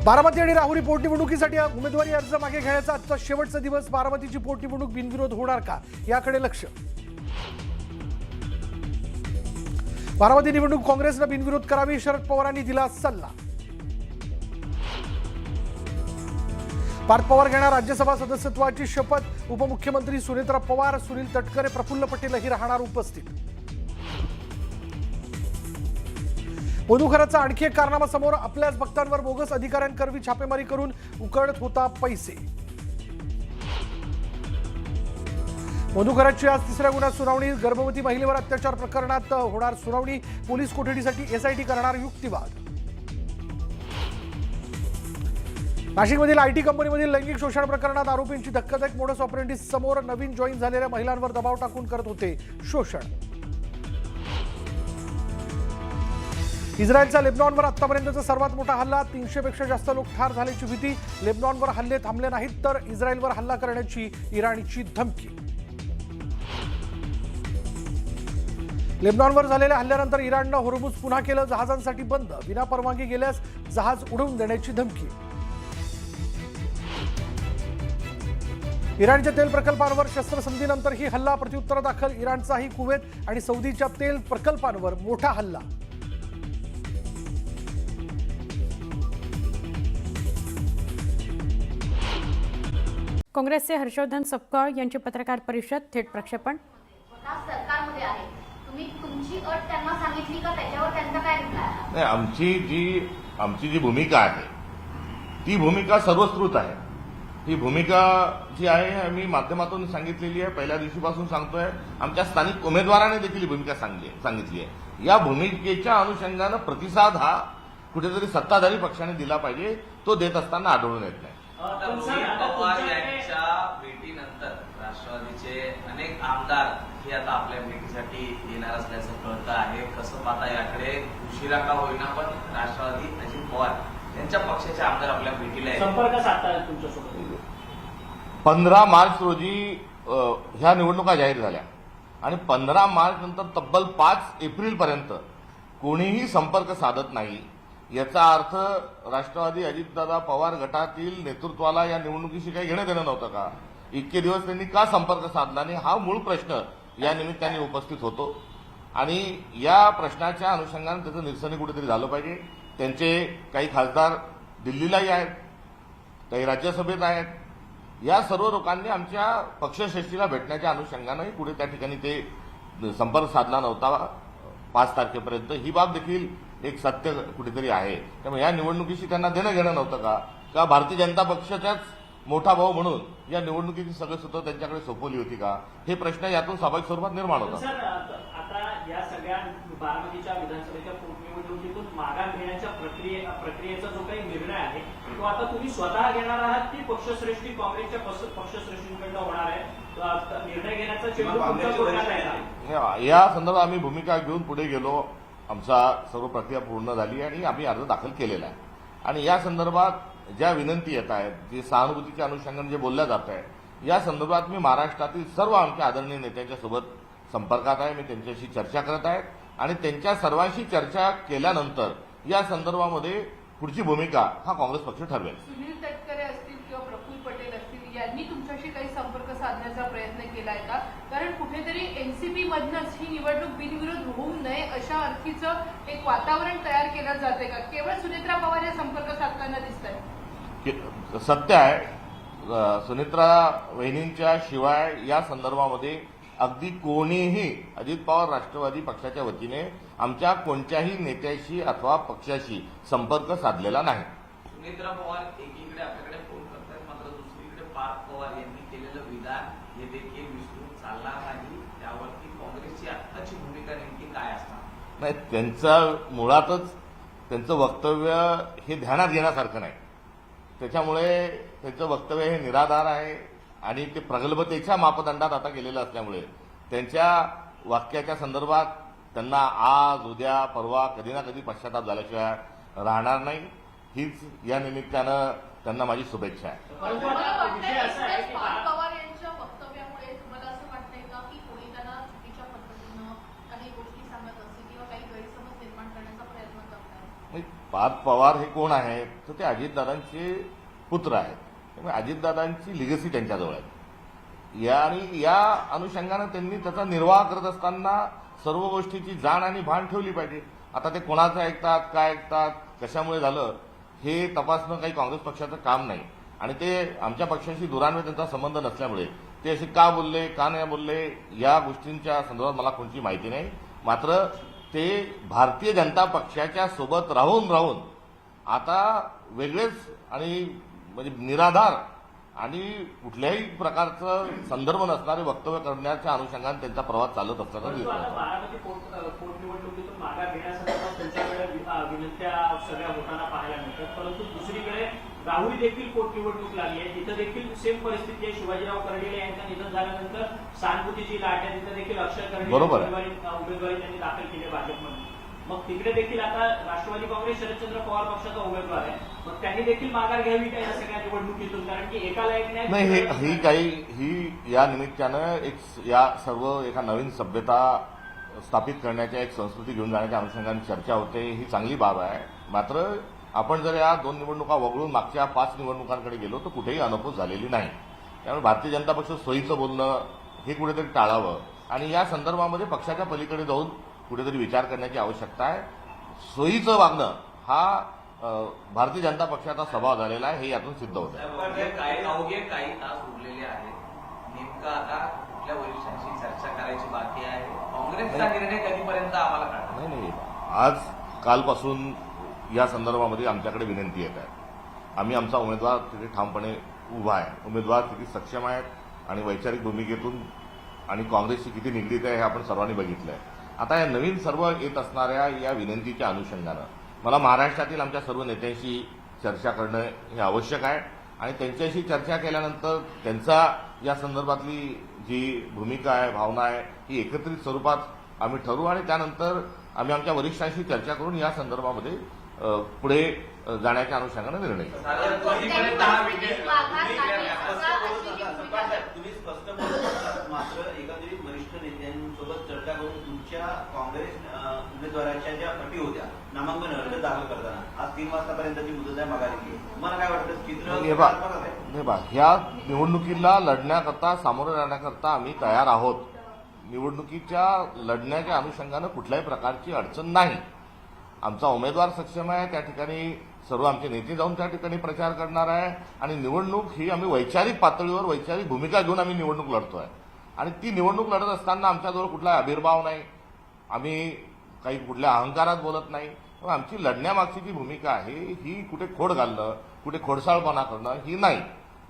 बारामती आणि राहुरी पोटनिवडणुकीसाठी उमेदवारी अर्ज मागे घेण्याचा आजचा शेवटचा दिवस. बारामतीची पोटनिवडणूक बिनविरोध होणार का याकडे लक्ष. बारामती निवडणूक काँग्रेसनं बिनविरोध करावी, शरद पवारांनी दिला सल्ला. पार्थ पवार घेणार राज्यसभा सदस्यत्वाची शपथ. उपमुख्यमंत्री सुनेत्रा पवार, सुनील तटकरे, प्रफुल्ल पटेलही राहणार उपस्थित. मधुकराचा आणखी एक कारनामा समोर. आपल्याच भक्तांवर बोगस अधिकाऱ्यांकरवी छापेमारी करून उकळत होता पैसे. मधुकराची आज तिसऱ्या गुन्ह्यात सुनावणी. गर्भवती महिलेवर अत्याचार प्रकरणात होणार सुनावणी. पोलीस कोठडीसाठी एसआयटी करणार युक्तिवाद. नाशिकमधील आयटी कंपनीमधील लैंगिक शोषण प्रकरणात आरोपींची धक्कादायक मोडस ऑपरेंडी समोर. नवीन जॉईन झालेल्या महिलांवर दबाव टाकून करत होते शोषण. इस्रायलचा लेबनॉनवर आतापर्यंतचा सर्वात मोठा हल्ला. 300 पेक्षा जास्त लोक ठार झाल्याची भीती. लेबनॉनवर हल्ले थांबले नाहीत तर इस्रायलवर हल्ला करण्याची इराणची धमकी. लेबनॉनवर झालेल्या हल्ल्यानंतर इराणनं होर्मुझ पुन्हा केलं जहाजांसाठी बंद. विना परवानगी गेल्यास जहाज उडवून देण्याची धमकी. इराणच्या तेल प्रकल्पांवर शस्त्रसंधीनंतरही हल्ला. प्रत्युत्तर दाखल इराणचाही कुवेत आणि सौदीच्या तेल प्रकल्पांवर मोठा हल्ला. काँग्रेसचे हर्षवर्धन सपकाळ यांची पत्रकार परिषद थेट प्रक्षेपण. सरकारमध्ये आहे, तुम्ही तुमची अट त्यांना सांगितली का? त्याच्यावर त्यांचा काय रिप्लाय? नाही, आमची जी भूमिका आहे ती भूमिका सर्वस्कृत आहे. ही भूमिका जी आहे आम्ही माध्यमातून सांगितलेली आहे. पहिल्या दिवशीपासून सांगतोय. आमच्या स्थानिक उमेदवाराने देखील ही भूमिका सांगितली आहे. या भूमिकेच्या अनुषंगानं प्रतिसाद हा कुठेतरी सत्ताधारी पक्षाने दिला पाहिजे. तो देत असताना आढळून येत नाही. पवार यांच्या भेटीनंतर राष्ट्रवादीचे अनेक आमदार हे आता आपल्या भेटीसाठी येणार असल्याचं कळतं आहे. कसं पाहता याकडे? उशिरा का होईना पण राष्ट्रवादी अजित पवार यांच्या पक्षाचे आमदार आपल्या भेटीला संपर्क साधतात तुमच्यासोबत. 15 मार्च रोजी ह्या निवडणुका जाहीर झाल्या आणि 15 मार्च नंतर तब्बल 5 एप्रिलपर्यंत कोणीही संपर्क साधत नाही. याचा अर्थ राष्ट्रवादी अजितदादा पवार गटातील नेतृत्वाला या निवडणुकीशी काही घेणं देणं नव्हतं का? इतके दिवस त्यांनी का संपर्क साधला नाही हा मूळ प्रश्न या निमित्ताने उपस्थित होतो आणि या प्रश्नाच्या अनुषंगाने त्याचं निरसनही कुठेतरी झालं पाहिजे. त्यांचे काही खासदार दिल्लीलाही आहेत, काही राज्यसभेत आहेत. या सर्व लोकांनी आमच्या पक्षश्रेष्ठीला भेटण्याच्या अनुषंगानेही कुठे त्या ठिकाणी ते संपर्क साधला नव्हता 5 तारखेपर्यंत. ही बाब देखील एक सत्य कुठेतरी आहे. त्यामुळे या निवडणुकीशी त्यांना देणं घेणं नव्हतं का भारतीय जनता पक्षाच्याच मोठा भाऊ म्हणून या निवडणुकीची सगळं सूत्र त्यांच्याकडे सोपवली होती का? हे प्रश्न यातून स्वाभाविक स्वरूपात निर्माण होतात. सर, आता या सगळ्या बारामतीच्या विधानसभेच्या पोटनिवडणुकीतून माघार घेण्याच्या प्रक्रियेचा जो काही निर्णय आहे तो आता तुम्ही स्वतः घेणार आहात की पक्षश्रेष्ठी काँग्रेसच्या पक्षश्रेष्ठींकडनं होणार आहे? निर्णय घेण्याचा चेंडू तुमच्या कोर्टात आहे. या संदर्भात आम्ही भूमिका घेऊन पुढे गेलो. आमचा सर्व प्रक्रिया पूर्ण झाली आणि आम्ही अर्ज दाखल केलेला आहे. आणि या संदर्भात ज्या विनंती येत आहेत, जे सहानुभूतीच्या अनुषंगाने जे बोलल्या जात आहे, या संदर्भात मी महाराष्ट्रातील सर्व आमच्या आदरणीय नेत्यांच्या सोबत संपर्कात आहे. मी त्यांच्याशी चर्चा करत आहे आणि त्यांच्या सर्वांशी चर्चा केल्यानंतर या संदर्भामध्ये पुढची भूमिका हा काँग्रेस पक्ष ठरवेल. सुनील तटकरे असतील किंवा प्रफुल्ल पटेल असतील यांनी तुमच्याशी काही संपर्क साधण्याचा प्रयत्न केलाय का? कारण कुठेतरी एनसीपी मधनच ही निवडणूक बिनविरोध होऊ नये अशा अर्थीचं एक वातावरण तयार केलं जाते का? केवळ सुनेत्रा पवार या संपर्क साधताना दिसत आहे. सत्य आहे, सुनेत्रा वहिनींच्या शिवाय या संदर्भामध्ये अगदी कोणीही अजित पवार राष्ट्रवादी पक्षाच्या वतीने आमच्या कोणत्याही नेत्याशी अथवा पक्षाशी संपर्क साधलेला नाही. सुनेत्रा पवार एकीकडे आपल्याकडे फोन करतात, मात्र दुसरीकडे पार्थ पवार यांनी केलेलं विधान हे देखील विसरून चालणार नाही. त्यावरती काँग्रेसची आत्ताची भूमिका नेमकी काय असणार? नाही, त्यांचं मुळातच त्यांचं वक्तव्य हे ध्यानात घेण्यासारखं नाही. त्याच्यामुळे त्यांचं वक्तव्य हे निराधार आहे आणि ते प्रगल्भतेच्या मापदंडात आता गेलेलं असल्यामुळे त्यांच्या वाक्याच्या संदर्भात त्यांना आज, उद्या, परवा कधी ना कधी पश्चाताप झाल्याशिवाय राहणार नाही. हीच या निमित्तानं त्यांना माझी शुभेच्छा आहे. पार्थ पवार यांच्या वक्तव्यामुळे तुम्हाला असं वाटतंय का की कोणी त्यांना चुकीच्या पद्धतीनं काही गोष्टी सांगत असतील किंवा काही गैरसमज निर्माण करण्याचा प्रयत्न करताय? पार्थ पवार हे कोण आहेत तर ते अजितदादांचे पुत्र आहेत. त्यामुळे अजितदादांची लिगसी त्यांच्याजवळ आहे. आणि या अनुषंगानं त्यांनी त्याचा निर्वाह करत असताना सर्व गोष्टीची जाण आणि भान ठेवली पाहिजे. आता ते कोणाचं ऐकतात, काय ऐकतात, कशामुळे झालं हे तपासणं काही काँग्रेस पक्षाचं काम नाही. आणि ते आमच्या पक्षाशी दुरान्वय त्यांचा संबंध नसल्यामुळे ते असे का बोलले, का नाही बोलले या गोष्टींच्या संदर्भात मला कोणती माहिती नाही. मात्र ते भारतीय जनता पक्षाच्या सोबत राहून आता वेगळेच आणि म्हणजे निराधार आणि कुठल्याही प्रकारचं संदर्भ नसणारे वक्तव्य करण्याच्या अनुषंगाने त्यांचा प्रवास चालत असताना परंतु दिसतो. आता बारामती पोटनिवडणुकीतून माघार घेण्यासंदर्भात त्यांच्याकडे विनंत्या सगळ्या होताना पाहायला मिळतात. परंतु दुसरीकडे राहुरी देखील पोटनिवडणूक लागली आहे. तिथं देखील सेम परिस्थिती आहे. शिवाजीराव कर्डिले यांचं निधन झाल्यानंतर सहानुभूतीची लाट आहे. तिथं देखील अक्षय कर्डिले बरोबर आहे. उमेदवारी त्यांनी दाखल केली आहे भाजपमध्ये. मग तिकडे देखील आता राष्ट्रवादी काँग्रेस शरदचंद्र पवार पक्षाचा उमेदवार आहे. मग त्यांनी देखील माघार घ्यावी का या सगळ्या निवडणुकीतून? कारण की एकाला एक नाही, ही या निमित्तानं एक या सर्व एका नवीन सभ्यता स्थापित करण्याच्या एक संस्कृती घेऊन जाण्याच्या अनुषंगाने चर्चा होते, ही चांगली बाब आहे. मात्र आपण जर या 2 निवडणुका वगळून मागच्या 5 निवडणुकांकडे गेलो तर कुठेही अनपोज झालेली नाही. त्यामुळे भारतीय जनता पक्ष सोयीचं बोलणं हे कुठेतरी टाळावं आणि या संदर्भामध्ये पक्षाच्या पलीकडे जाऊन कुठेतरी विचार करण्याची आवश्यकता आहे. सोयीचं वागणं हा भारतीय जनता पक्षाचा स्वभाव झालेला आहे, हे यातून सिद्ध होत आहे. अवघे काही तास उरलेले आहेत. नेमकं आता कुठल्या वरिष्ठांशी चर्चा करायची बाकी आहे? काँग्रेसचा निर्णय कधीपर्यंत आम्हाला कळणार? नाही, आज कालपासून या संदर्भामध्ये आमच्याकडे विनंती येत आहे. आम्ही आमचा उमेदवार तिथे ठामपणे उभा आहे. उमेदवार किती सक्षम आहेत आणि वैचारिक भूमिकेतून आणि काँग्रेसशी किती निगडीत आहे हे आपण सर्वांनी बघितलं आहे. आता या नवीन सर्व येत असणाऱ्या या विनंतीच्या अनुषंगानं मला महाराष्ट्रातील आमच्या सर्व नेत्यांशी चर्चा करणं हे आवश्यक आहे आणि त्यांच्याशी चर्चा केल्यानंतर त्यांचा या संदर्भातली जी भूमिका आहे, भावना आहे, ही एकत्रित स्वरूपात आम्ही ठरवू आणि त्यानंतर आम्ही आमच्या वरिष्ठांशी चर्चा करून या संदर्भामध्ये पुढे जाण्याच्या अनुषंगानं निर्णय घेऊ. कधीपर्यंत हा विजय तुम्ही स्पष्ट बोलता, मात्र एकंदरीत वरिष्ठ नेत्यांसोबत चर्चा करून तुमच्या काँग्रेस उमेदवाराच्या ज्या अटी होत्या नामांकन अर्ज दाखल करताना आज 3 वाजतापर्यंतची मुदत आहे माघारी. तुम्हाला काय वाटतं चित्र? ह्या निवडणुकीला लढण्याकरता, सामोरं जाण्याकरता आम्ही तयार आहोत. निवडणुकीच्या लढण्याच्या अनुषंगानं कुठल्याही प्रकारची अडचण नाही. आमचा उमेदवार सक्षम आहे. त्या ठिकाणी सर्व आमचे नेते जाऊन त्या ठिकाणी प्रचार करणार आहे आणि निवडणूक ही आम्ही वैचारिक पातळीवर वैचारिक भूमिका घेऊन आम्ही निवडणूक लढतोय आणि ती निवडणूक लढत असताना आमच्याजवळ कुठला आविर्भाव नाही. आम्ही काही कुठल्या अहंकारात बोलत नाही. आमची लढण्यामागची जी भूमिका आहे ही कुठे खोड घालणं, कुठे खोडसाळपणा करणं ही नाही.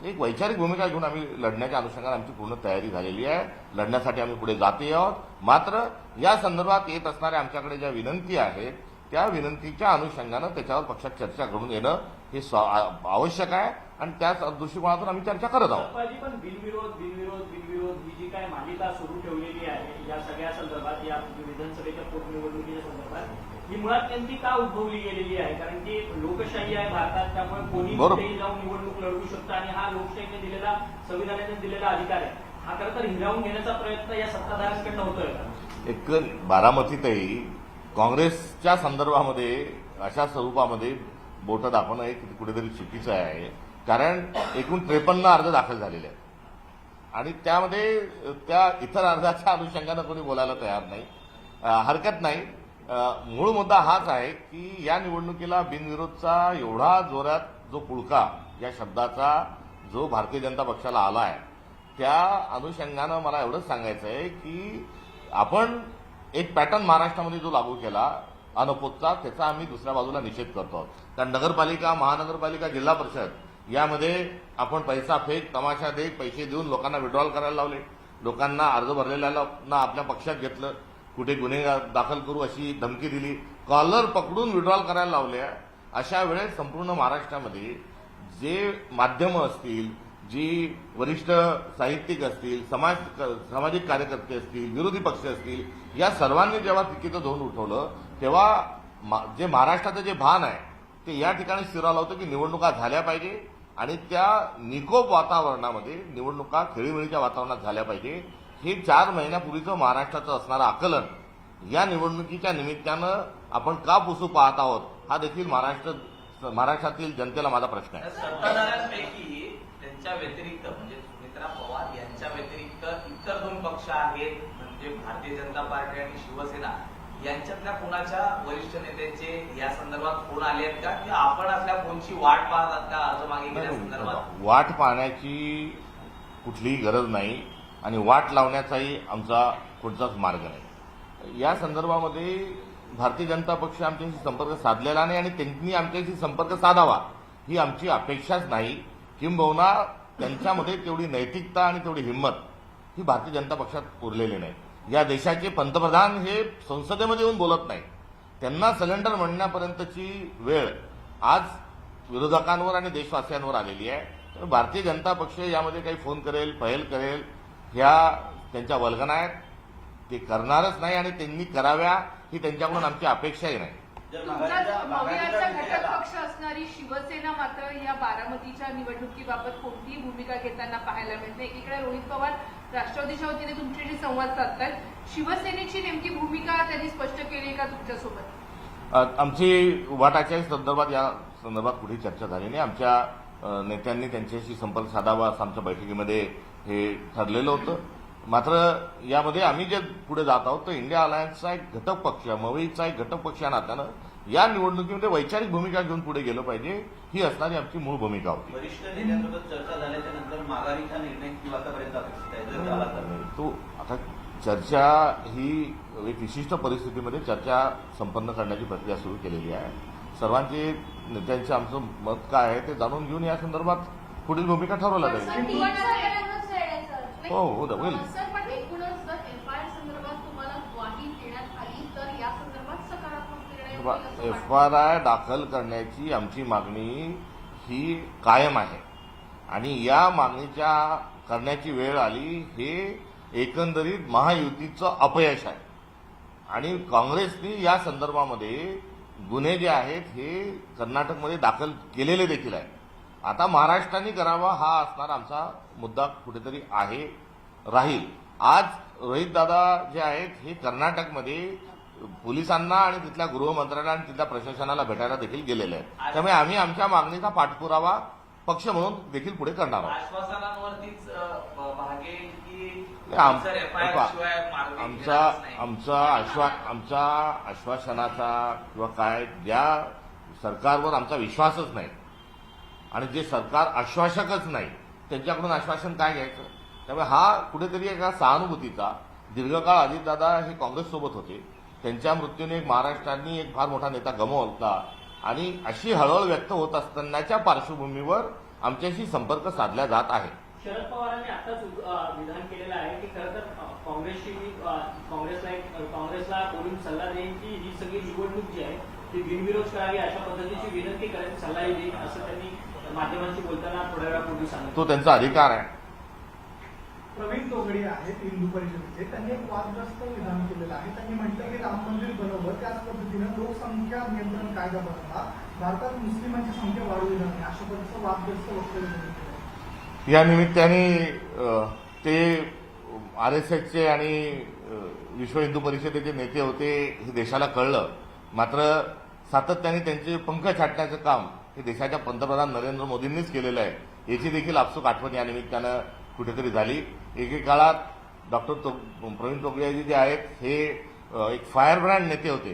एक वैचारिक भूमिका घेऊन आम्ही लढण्याच्या अनुषंगाने आमची पूर्ण तयारी झालेली आहे. लढण्यासाठी आम्ही पुढे जाते आहोत. मात्र या संदर्भात येत असणाऱ्या आमच्याकडे ज्या विनंती आहेत त्या विनंतीच्या अनुषंगानं त्याच्यावर पक्षात चर्चा करून येणं हे आवश्यक आहे आणि त्याच दृष्टिकोनातून आम्ही चर्चा करत आहोत. पण बिनविरोध ही जी काय मालिका सुरू ठेवलेली आहे या सगळ्या संदर्भात, या विधानसभेच्या पोटनिवडणुकीच्या संदर्भात, ही मुळात नेमकी का उद्भवली गेलेली आहे? कारण की लोकशाही आहे भारतात, त्यामुळे कोणी कुठेही जाऊन निवडणूक लढवू शकतं आणि हा लोकशाहीने दिलेला, संविधानाने दिलेला अधिकार आहे. हा खरं तर हिरावून घेण्याचा प्रयत्न या सत्ताधाऱ्यांकडनं होतोय का? एक बारामतीतही काँग्रेसच्या संदर्भामध्ये अशा स्वरूपामध्ये बोटं दाखवणं हे कुठेतरी चुकीचं आहे. कारण एकूण 53 अर्ज दाखल झालेले आहेत आणि त्यामध्ये त्या इतर अर्जाच्या अनुषंगानं कोणी बोलायला तयार नाही. हरकत नाही. मूळ मुद्दा हाच आहे की या निवडणुकीला बिनविरोधचा एवढा जोरात जो पुळका या शब्दाचा जो भारतीय जनता पक्षाला आला आहे त्या अनुषंगानं मला एवढंच सांगायचं आहे की आपण एक पॅटर्न महाराष्ट्रामध्ये जो लागू केला अनपोजचा, त्याचा आम्ही दुसऱ्या बाजूला निषेध करतो आहोत. कारण नगरपालिका, महानगरपालिका, जिल्हा परिषद यामध्ये आपण पैसा फेक, तमाशा देख, पैसे देऊन लोकांना विड्रॉल करायला लावले. लोकांना अर्ज भरलेल्यांना आपल्या पक्षात घेतलं. कुठे गुन्हे दाखल करू अशी धमकी दिली. कॉलर पकडून विड्रॉल करायला लावले. अशा वेळेस संपूर्ण महाराष्ट्रामध्ये जे माध्यमं असतील, जी वरिष्ठ साहित्यिक असतील, सामाजिक कार्यकर्ते असतील, विरोधी पक्ष असतील, या सर्वांनी जेव्हा तिकीटं धरून उठवलं तेव्हा जे महाराष्ट्राचं जे भान आहे ते या ठिकाणी स्थिरावलं होतं की निवडणुका झाल्या पाहिजे आणि त्या निकोप वातावरणामध्ये निवडणुका खेळीमेळीच्या वातावरणात झाल्या पाहिजे. हे 4 महिन्यापूर्वीचं महाराष्ट्राचं असणारं आकलन या निवडणुकीच्या निमित्तानं आपण का पुसू पाहत आहोत हा देखील महाराष्ट्रातील जनतेला माझा प्रश्न आहे. सत्ताधाऱ्यांपैकी त्यांच्या व्यतिरिक्त म्हणजे सुमित्रा पवार यांच्या व्यतिरिक्त इतर 2 पक्ष आहेत म्हणजे भारतीय जनता पार्टी आणि शिवसेना, यांच्यातल्या कोणाच्या वरिष्ठ नेत्यांचे या संदर्भात फोन आले आहेत का, की आपण आपल्या फोनची वाट पाहतात का अर्ज मागे घेण्यासंदर्भात? वाट पाहण्याची कुठलीही गरज नाही आणि वाट लावण्याचाही आमचा कोणताच मार्ग नाही. या संदर्भामध्ये भारतीय जनता पक्ष आमच्याशी संपर्क साधलेला नाही आणि त्यांनी आमच्याशी संपर्क साधावा ही आमची अपेक्षाच नाही. किंबहुना त्यांच्यामध्ये तेवढी नैतिकता आणि तेवढी हिंमत ही भारतीय जनता पक्षात उरलेली नाही. या देशाचे पंतप्रधान हे संसदेमध्ये येऊन बोलत नाही. त्यांना सिलेंडर म्हणण्यापर्यंतची वेळ आज विरोधकांवर आणि देशवासियांवर आलेली आहे. तर भारतीय जनता पक्ष यामध्ये काही फोन करेल, पहल करेल, ह्या त्यांच्या वल्गना आहेत. ते करणारच नाही आणि त्यांनी कराव्या ही त्यांच्याकडून आमची अपेक्षाही नाही. जर तुमचा महाविकासचा घटक नेत्याला- पक्ष असणारी शिवसेना मात्र या बारामतीच्या निवडणुकीबाबत कोणतीही भूमिका घेताना पाहायला मिळते. एकीकडे रोहित पवार राष्ट्रवादीच्या वतीने तुमच्याशी संवाद साधतात. शिवसेनेची नेमकी भूमिका त्यांनी स्पष्ट केली का तुमच्यासोबत? आमची वाटाच्या संदर्भात या संदर्भात कुठे चर्चा झाली नाही. आमच्या नेत्यांनी त्यांच्याशी संपर्क साधावा असं आमच्या बैठकीमध्ये हे ठरलेलं होतं. मात्र यामध्ये आम्ही जे पुढे जात आहोत तर इंडिया अलायन्सचा एक घटक पक्ष, मवईचा एक घटक पक्ष या नात्यानं या निवडणुकीमध्ये वैचारिक भूमिका घेऊन पुढे गेलं पाहिजे ही असणारी आमची मूळ भूमिका होती. वरिष्ठ नेत्यांसोबत चर्चा झाल्याच्या नंतर माघारीचा निर्णय किंवा आतापर्यंत अपेक्षित आहे जर झाला तर? तो आता चर्चा ही एक विशिष्ट परिस्थितीमध्ये चर्चा संपन्न करण्याची प्रक्रिया सुरू केलेली आहे. सर्वांचे नेत्यांचे आमचं मत काय आहे ते जाणून घेऊन या संदर्भात पुढील भूमिका ठरवल्या जाईल. हो, हो, होईल. सर, पण एकूणच जर FIR संदर्भात तुम्हाला ग्वाही देण्यात आली तर या संदर्भात सकारात्मक निर्णय होईल असं वाटतं? FIR दाखल करण्याची आमची मागणी ही कायम आहे आणि या मागणीच्या करण्याची वेळ आली हे एकंदरीत महायुतीचं अपयश आहे आणि काँग्रेसने या संदर्भामध्ये गुन्हे जे आहेत हे कर्नाटकमध्ये दाखल केलेले देखील आहेत. आता महाराष्ट्राने करावा हा असणारा आमचा मुद्दा कुठेतरी आहे, राहील. आज रोहितदादा जे आहेत हे कर्नाटकमध्ये पोलिसांना आणि तिथल्या गृहमंत्र्यांना आणि तिथल्या प्रशासनाला भेटायला देखील गेलेले आहेत. त्यामुळे आम्ही आमच्या मागणीचा पाठपुरावा पक्ष म्हणून देखील पुढे करणार आहोत. आश्वासनांवरतीच भागेल की आम- सर FIR शिवाय मार्ग आमच्या आश्वासनाचा किंवा काय ज्या सरकारवर आमचा विश्वासच नाही आणि जे सरकार आश्वासकच नाही त्यांच्याकडून आश्वासन काय घ्यायचं. त्यामुळे हा कुठेतरी एका सहानुभूतीचा दीर्घकाळ अजितदादा हे काँग्रेससोबत होते. त्यांच्या मृत्यूने एक महाराष्ट्राने एक फार मोठा नेता गमावला आणि अशी हळहळ व्यक्त होत असतानाच्या पार्श्वभूमीवर आमच्याशी संपर्क साधला जात आहे. शरद पवारांनी आताच विधान केलेलं आहे की खरं तर काँग्रेसला बोलून सल्ला देईन की ही सगळी निवडणूक जी आहे ती बिनविरोध करावी अशा पद्धतीची विनंती करेन, सल्लाही देईन असं त्यांनी माध्यमांशी बोलताना थोड्या वेळापूर्वी सांगितलं. तो त्यांचा अधिकार आहे. प्रवीण तोगडे आहेत हिंदू परिषदेचे, त्यांनी एक वादग्रस्त विधान केलेलं आहे. त्यांनी म्हटलं की राम मंदिर बनवलं त्याच पद्धतीनं लोकसंख्या नियंत्रण कायदा बनवला, भारतात मुस्लिमांची संख्या वाढू देणार नाही अशा पद्धतीचं वादग्रस्त वक्तव्य त्यांनी केलं. या निमित्ताने ते RSSचे आणि विश्व हिंदू परिषदेचे नेते होते हे देशाला कळलं. मात्र सातत्याने त्यांचे पंख छाटण्याचं काम हे देशाच्या पंतप्रधान नरेंद्र मोदींनीच केलेलं आहे. याची देखील आपसूक आठवण या निमित्तानं कुठेतरी झाली. एकेकाळात डॉक्टर प्रवीण तोगडियाजी जे आहेत हे एक फायर ब्रँड नेते होते.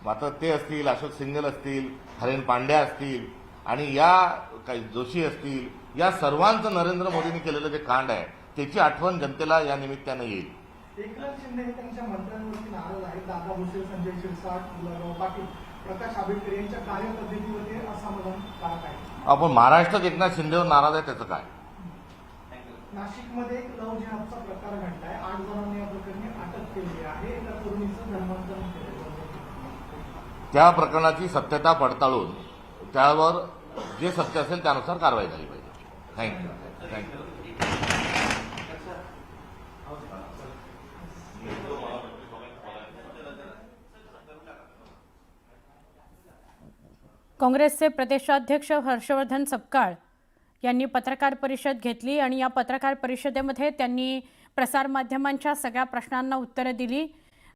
मात्र ते असतील, अशोक सिंगल असतील, हरेन पांड्या असतील आणि या काही जोशी असतील, या सर्वांचं नरेंद्र मोदींनी केलेलं जे कांड आहे त्याची आठवण जनतेला या निमित्तानं येईल. एकनाथ शिंदे हे त्यांच्या मंत्र्यांवरती नाराज आहेत. दादा भुसे, संजय शिरसाट, गुलाबराव पाटील, प्रकाश आंबेडकर यांच्या कार्यपद्धतीमध्ये असमाधान कारक आहे. आपण महाराष्ट्रात एकनाथ शिंदेवर नाराज आहे त्याचं काय? नाशिकमध्ये एक लव्ह जिहादचा प्रकार घडलाय. 8 जणांनी या प्रकरणी अटक केली आहे. एका तरुणीचं धर्मांतरण केलं. त्या प्रकरणाची सत्यता पडताळून त्यावर जे सत्य असेल त्यानुसार कारवाई झाली पाहिजे. थँक्यू. काँग्रेसचे प्रदेशाध्यक्ष हर्षवर्धन सपकाळ यांनी पत्रकार परिषद घेतली आणि या पत्रकार परिषदेमध्ये त्यांनी प्रसारमाध्यमांच्या सगळ्या प्रश्नांना उत्तरं दिली.